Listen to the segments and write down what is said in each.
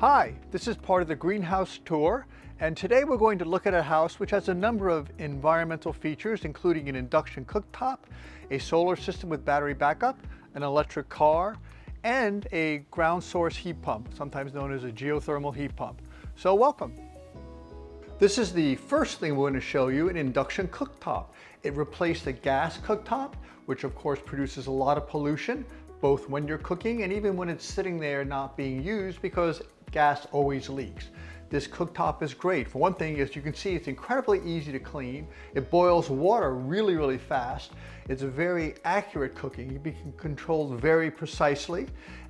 Hi, this is part of the greenhouse tour, and today we're going to look at a house which has a number of environmental features, including an induction cooktop, a solar system with battery backup, an electric car, and a ground source heat pump, sometimes known as a geothermal heat pump. So welcome. This is the first thing we're going to show you, an induction cooktop. It replaced a gas cooktop, which of course produces a lot of pollution, both when you're cooking and even when it's sitting there not being used, because gas always leaks. This cooktop is great. For one thing, as you can see, it's incredibly easy to clean. It boils water really fast. It's a very accurate cooking. It can be controlled very precisely.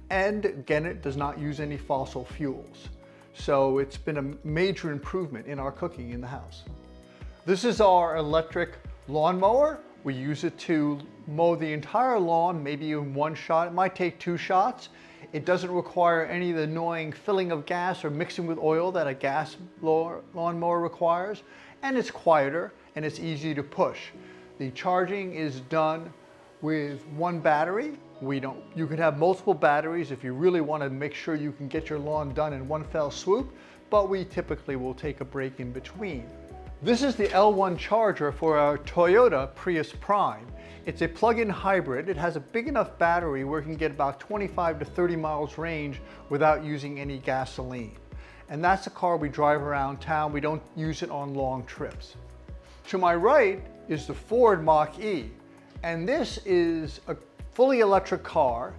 And again, it does not use any fossil fuels. So it's been a major improvement in our cooking in the house. This is our electric lawnmower. We use it to mow the entire lawn, maybe in one shot. It might take 2 shots. It doesn't require any of the annoying filling of gas or mixing with oil that a gas lawnmower requires. And it's quieter and it's easy to push. The charging is done with one battery. You could have multiple batteries if you really want to make sure you can get your lawn done in one fell swoop, but we typically will take a break in between. This is the L1 charger for our Toyota Prius Prime. It's a plug-in hybrid. It has a big enough battery where it can get about 25 to 30 miles range without using any gasoline. And that's the car we drive around town. We don't use it on long trips. To my right is the Ford Mach-E. And this is a fully electric car.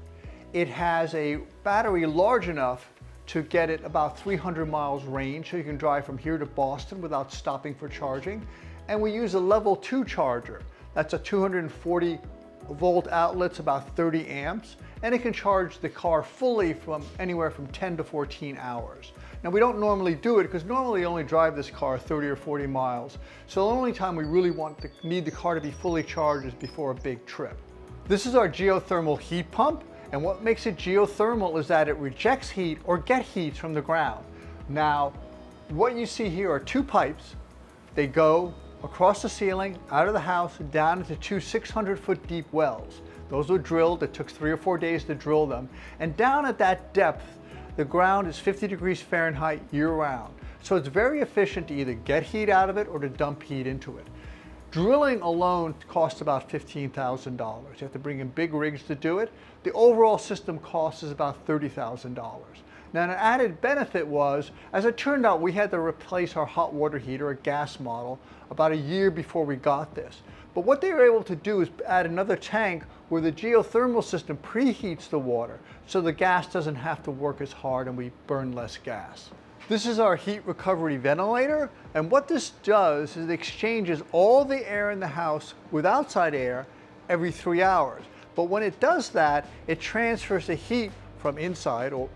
It has a battery large enough to get it about 300 miles range, so you can drive from here to Boston without stopping for charging. And we use a level 2 charger. That's a 240 volt outlet, it's about 30 amps, and it can charge the car fully from anywhere from 10 to 14 hours. Now we don't normally do it because normally we only drive this car 30 or 40 miles. So the only time we really need the car to be fully charged is before a big trip. This is our geothermal heat pump. And what makes it geothermal is that it rejects heat or gets heat from the ground. Now, what you see here are 2 pipes. They go across the ceiling, out of the house, down into 2 600-foot deep wells. Those were drilled. It took 3 or 4 days to drill them. And down at that depth, the ground is 50 degrees Fahrenheit year-round. So it's very efficient to either get heat out of it or to dump heat into it. Drilling alone costs about $15,000. You have to bring in big rigs to do it. The overall system cost is about $30,000. Now, an added benefit was, as it turned out, we had to replace our hot water heater, a gas model, about a year before we got this. But what they were able to do is add another tank where the geothermal system preheats the water, so the gas doesn't have to work as hard and we burn less gas. This is our heat recovery ventilator, and what this does is it exchanges all the air in the house with outside air every 3 hours. But when it does that, it transfers the heat from inside or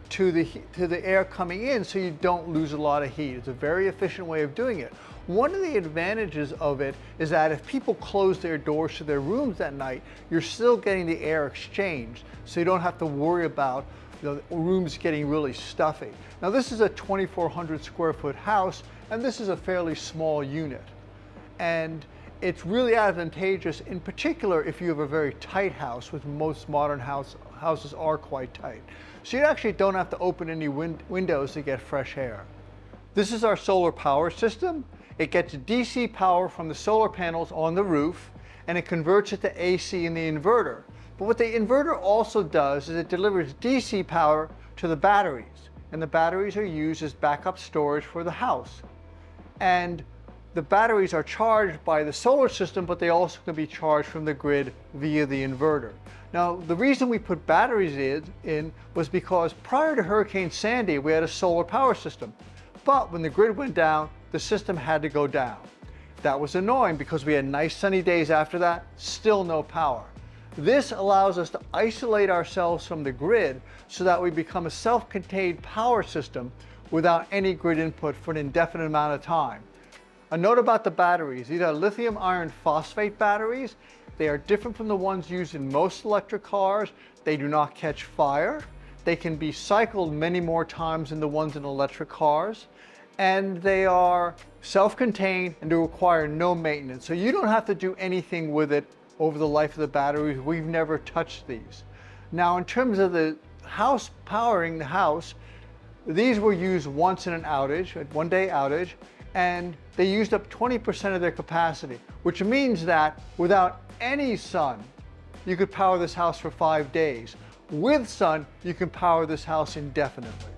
to the air coming in, so you don't lose a lot of heat. It's a very efficient way of doing it. One of the advantages of it is that if people close their doors to their rooms at night, you're still getting the air exchanged, so you don't have to worry about the room's getting really stuffy. Now this is a 2,400 square foot house, and this is a fairly small unit. And it's really advantageous, in particular if you have a very tight house, which most modern houses are quite tight. So you actually don't have to open any windows to get fresh air. This is our solar power system. It gets DC power from the solar panels on the roof, and it converts it to AC in the inverter. But what the inverter also does is it delivers DC power to the batteries, and the batteries are used as backup storage for the house. And the batteries are charged by the solar system, but they also can be charged from the grid via the inverter. Now, the reason we put batteries in was because prior to Hurricane Sandy, we had a solar power system. But when the grid went down, the system had to go down. That was annoying because we had nice sunny days after that, still no power. This allows us to isolate ourselves from the grid so that we become a self-contained power system without any grid input for an indefinite amount of time. A note about the batteries. These are lithium iron phosphate batteries. They are different from the ones used in most electric cars. They do not catch fire. They can be cycled many more times than the ones in electric cars. And they are self-contained and they require no maintenance. So you don't have to do anything with it over the life of the batteries. We've never touched these. Now, in terms of the house, powering the house, These were used once in an outage, a one-day outage, and they used up 20% of their capacity, which means that without any sun, you could power this house for 5 days. With sun, you can power this house indefinitely.